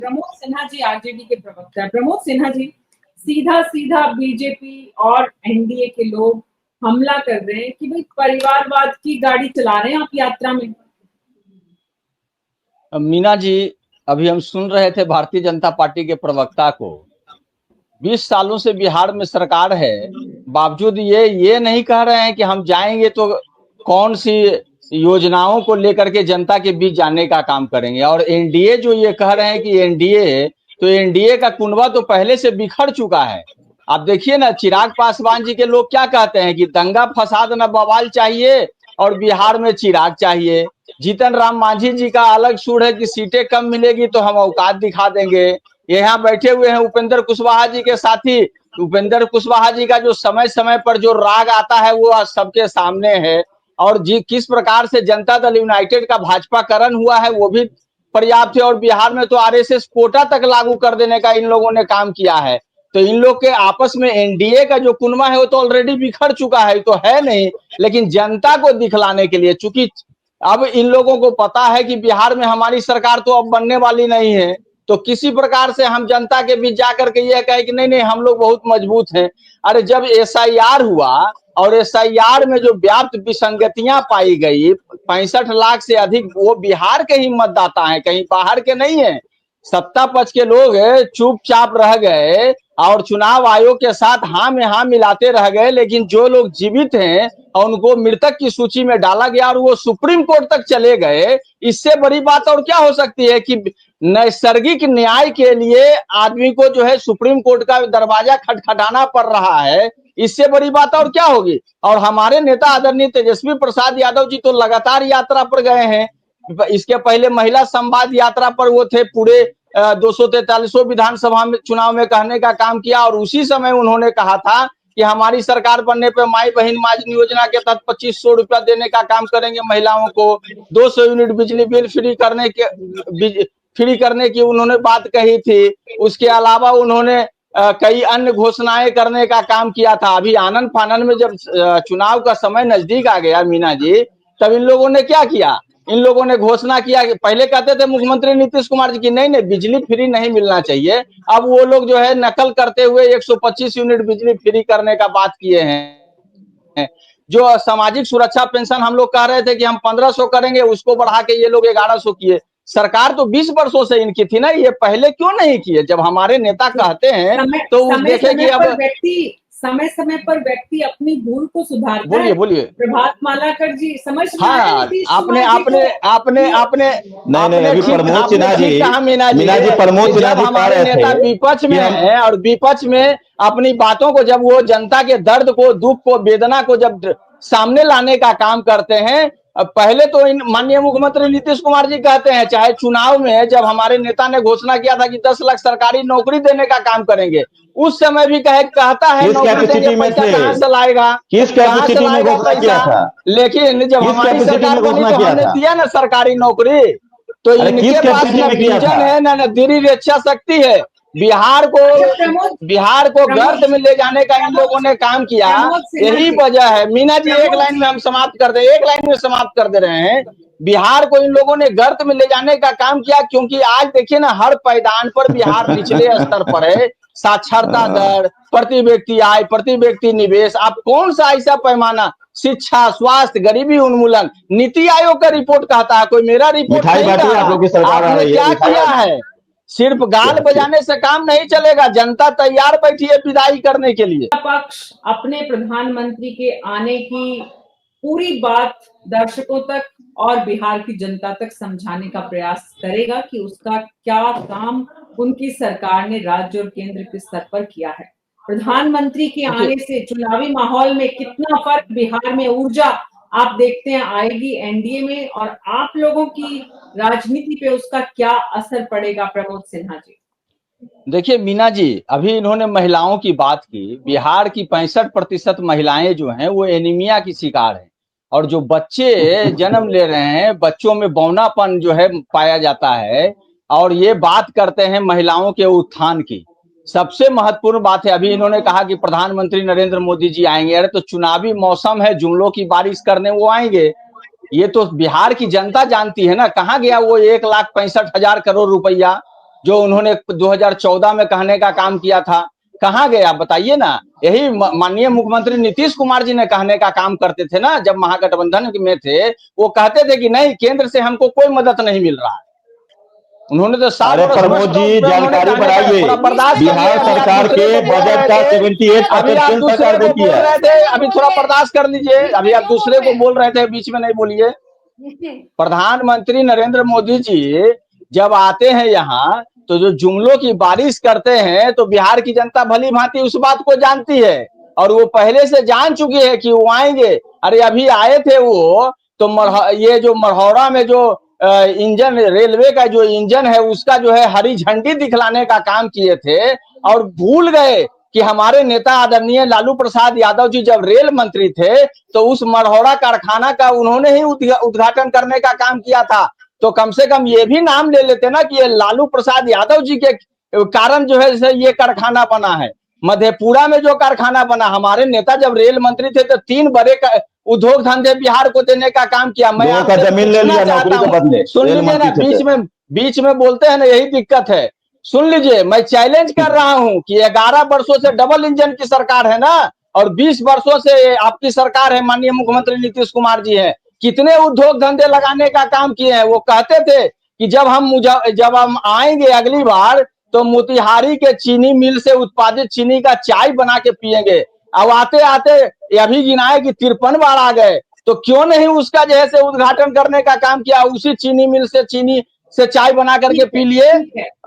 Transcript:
Pramod Sinha ji RJD के प्रवक्ता है। प्रमोद सिन्हा जी, सीधा सीधा बीजेपी और एनडीए के लोग हमला कर रहे हैं कि भाई परिवारवाद की गाड़ी चला रहे हैं आप यात्रा में। मीना जी, अभी हम सुन रहे थे भारतीय जनता पार्टी के प्रवक्ता को। 20 सालों से बिहार में सरकार है, बावजूद ये नहीं कह रहे हैं कि हम जाएंगे तो कौन सी योजनाओं को लेकर के जनता के बीच जाने का काम करेंगे। और एनडीए जो ये कह रहे हैं कि एनडीए, तो एनडीए का कुनबा तो पहले से बिखर चुका है। आप देखिए ना, चिराग पासवान जी के लोग क्या कहते हैं कि दंगा फसाद न बवाल चाहिए और बिहार में चिराग चाहिए। जीतन राम मांझी जी का अलग सुर है कि सीटें कम मिलेगी तो हम औकात दिखा देंगे। यहाँ बैठे हुए हैं उपेंद्र कुशवाहा जी के साथी। उपेंद्र कुशवाहा जी का जो समय समय पर जो राग आता है वो सबके सामने है। और जी किस प्रकार से जनता दल यूनाइटेड का भाजपाकरण हुआ है वो भी पर्याप्त है। और बिहार में तो आरएसएस कोटा तक लागू कर देने का इन लोगों ने काम किया है। तो इन लोग के आपस में एनडीए का जो कुनबा है वो तो ऑलरेडी बिखर चुका है, तो है नहीं। लेकिन जनता को दिखलाने के लिए, चूंकि अब इन लोगों को पता है कि बिहार में हमारी सरकार तो अब बनने वाली नहीं है, तो किसी प्रकार से हम जनता के बीच जाकर के ये कहे कि नहीं नहीं हम लोग बहुत मजबूत हैं। अरे जब एसआईआर हुआ और एसआईआर में जो व्याप्त विसंगतियां पाई गई, 65 लाख से अधिक वो बिहार के ही मतदाता हैं, कहीं बाहर के नहीं है। सत्ता पक्ष के लोग चुपचाप रह गए और चुनाव आयोग के साथ हाँ में हाँ मिलाते रह गए। लेकिन जो लोग जीवित हैं और उनको मृतक की सूची में डाला गया और वो सुप्रीम कोर्ट तक चले गए। इससे बड़ी बात और क्या हो सकती है कि नैसर्गिक न्याय के लिए आदमी को जो है सुप्रीम कोर्ट का दरवाजा खटखटाना पड़ रहा है। इससे बड़ी बात और क्या होगी। और हमारे नेता आदरणीय तेजस्वी प्रसाद यादव जी तो लगातार यात्रा पर गए हैं। इसके पहले महिला संवाद यात्रा पर वो थे, पूरे 243 विधानसभा में चुनाव में कहने का काम किया। और उसी समय उन्होंने कहा था कि हमारी सरकार बनने पर माई बहन माजन योजना के तहत 2500 रुपया देने का काम करेंगे महिलाओं को। 200 यूनिट बिजली बिल फ्री करने की उन्होंने बात कही थी। उसके अलावा उन्होंने कई अन्य घोषणाएं करने का काम किया था। अभी आनन फानन में जब चुनाव का समय नजदीक आ गया मीना जी, तब इन लोगों ने क्या किया, इन लोगों ने घोषणा किया कि पहले कहते थे मुख्यमंत्री नीतीश कुमार जी की नहीं नहीं बिजली फ्री नहीं मिलना चाहिए। अब वो लोग जो है नकल करते हुए 125 यूनिट बिजली फ्री करने का बात किए हैं। जो सामाजिक सुरक्षा पेंशन हम लोग कह रहे थे कि हम 1500 करेंगे, उसको बढ़ा के ये लोग 1100 किए। सरकार तो 20 वर्षों से इनकी थी ना, ये पहले क्यों नहीं किए। जब हमारे नेता कहते हैं तो देखे कि अब समय समय पर व्यक्ति अपनी भूल को सुधारता बोलिए है। बोलिए प्रभात मालाकर जी समझ में हाँ, आपने कहा मीना जी, प्रमोद सिन्हा जी हमारे नेता विपक्ष में है और विपक्ष में अपनी बातों को, जब वो जनता के दर्द को, दुख को, वेदना को जब सामने लाने का काम करते हैं, पहले तो माननीय मुख्यमंत्री नीतीश कुमार जी कहते हैं, चाहे चुनाव में जब हमारे नेता ने घोषणा किया था कि 10 लाख सरकारी नौकरी देने का काम करेंगे, उस समय भी कहता है नौकरी देंगे, पैसा कहाँ से लाएगा, कहाँ से लाएगा पैसा। लेकिन जब हमारी सरकार बनी तो हमने दिया ना सरकारी नौकरी। तो इनके पास न विजन है न दृढ़ इच्छा शक्ति है। बिहार को गर्त में ले जाने का इन लोगों ने काम किया। यही वजह है मीना जी, एक लाइन में हम समाप्त कर दे, एक लाइन में समाप्त कर दे रहे हैं। बिहार को इन लोगों ने गर्त में ले जाने का काम किया, क्योंकि आज देखिए ना हर पायदान पर बिहार पिछले स्तर पर है। साक्षरता दर, प्रति व्यक्ति आय, प्रति व्यक्ति निवेश, आप कौन सा ऐसा पैमाना, शिक्षा, स्वास्थ्य, गरीबी उन्मूलन, नीति आयोग का रिपोर्ट कहता है, कोई मेरा रिपोर्ट नहीं कहा। आपने क्या किया है, सिर्फ गाल बजाने से काम नहीं चलेगा। जनता तैयार बैठी है विदाई करने के लिए। पक्ष अपने प्रधानमंत्री के आने की पूरी बात दर्शकों तक और बिहार की जनता तक समझाने का प्रयास करेगा कि उसका क्या काम उनकी सरकार ने राज्य और केंद्र के स्तर पर किया है। प्रधानमंत्री के आने से चुनावी माहौल में कितना फर्क बिहार में ऊर्जा आप देखते हैं आएगी एनडीए में, और आप लोगों की राजनीति पे उसका क्या असर पड़ेगा प्रमोद सिन्हा जी। देखिए मीना जी, अभी इन्होंने महिलाओं की बात की। बिहार की 65% महिलाएं जो हैं वो एनीमिया की शिकार हैं। और जो बच्चे जन्म ले रहे हैं, बच्चों में बौनापन जो है पाया जाता है। और ये बात करते हैं महिलाओं के उत्थान की। सबसे महत्वपूर्ण बात है, अभी इन्होंने कहा कि प्रधानमंत्री नरेंद्र मोदी जी आएंगे। अरे तो चुनावी मौसम है, जुमलों की बारिश करने वो आएंगे। ये तो बिहार की जनता जानती है ना, कहाँ गया वो 1,65,000 करोड़ रुपया। जो उन्होंने 2014 में कहने का काम किया था, कहाँ गए आप बताइए ना। यही माननीय मुख्यमंत्री नीतीश कुमार जी ने कहने का काम करते थे ना, जब महागठबंधन में थे, वो कहते थे कि नहीं, केंद्र से हमको कोई मदद नहीं मिल रहा है। उन्होंने तो 7 अरे प्रमोद जी जानकारी बढ़ाइए, बिहार सरकार के बजट का 78% अभी आप दूसरे सरकार को देती बोल है। रहे थे, अभी थोड़ा बर्दाश्त कर लीजिए। अभी आप दूसरे को बोल रहे थे, बीच में नहीं बोलिए। प्रधानमंत्री नरेंद्र मोदी जी जब आते हैं यहाँ, तो जो जुमलों की बारिश करते हैं, तो बिहार की जनता भली भांति उस बात को जानती है, और वो पहले से जान चुकी है कि वो आएंगे। अरे अभी आए थे वो, तो ये जो मढ़ौरा में जो इंजन, रेलवे का जो इंजन है, उसका जो है हरी झंडी दिखलाने का काम किए थे, और भूल गए कि हमारे नेता आदरणीय लालू प्रसाद यादव जी जब रेल मंत्री थे, तो उस मढ़ौरा कारखाना का उन्होंने ही उद्घाटन करने का काम किया था। तो कम से कम ये भी नाम ले लेते ना कि ये लालू प्रसाद यादव जी के कारण जो है ये कारखाना बना है। मधेपुरा में जो कारखाना बना, हमारे नेता जब रेल मंत्री थे तो 3 बड़े उद्योग धंधे बिहार को देने का काम किया। मैं लोगों का जमीन ले लिया नौकरी के बदले। सुन लीजिए ना, बीच में बोलते हैं ना, यही दिक्कत है। सुन लीजिए, मैं चैलेंज कर रहा हूं कि 11 वर्षों से डबल इंजन की सरकार है ना, और 20 वर्षों से आपकी सरकार है, माननीय मुख्यमंत्री नीतीश कुमार जी है। कितने उद्योग धंधे लगाने का काम किए हैं। वो कहते थे कि जब हम आएंगे अगली बार, तो मोतिहारी के चीनी मिल से उत्पादित चीनी का चाय बना के पिएंगे। अब आते आते अभी गिनाए कि 53 बार आ गए, तो क्यों नहीं उसका जैसे उद्घाटन करने का काम किया, उसी चीनी मिल से चाय बना करके पी लिए।